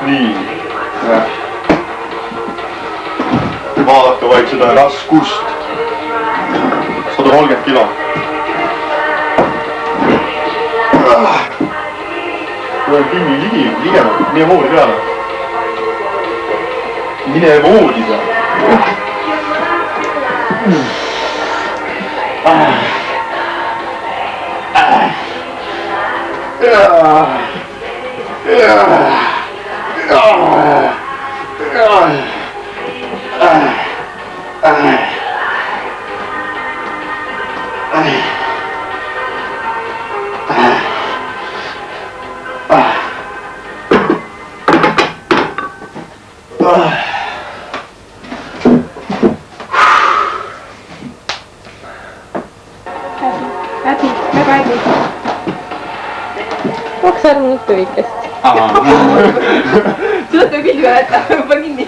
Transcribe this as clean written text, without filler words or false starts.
nii. vaadake vaid seda raskust. 130 kilo. Tuleb kinni ligemalt, mine moodi peale. Mine moodi peale. Kaks armunud lühikest. Seda te küll ei mäleta, juba kinni.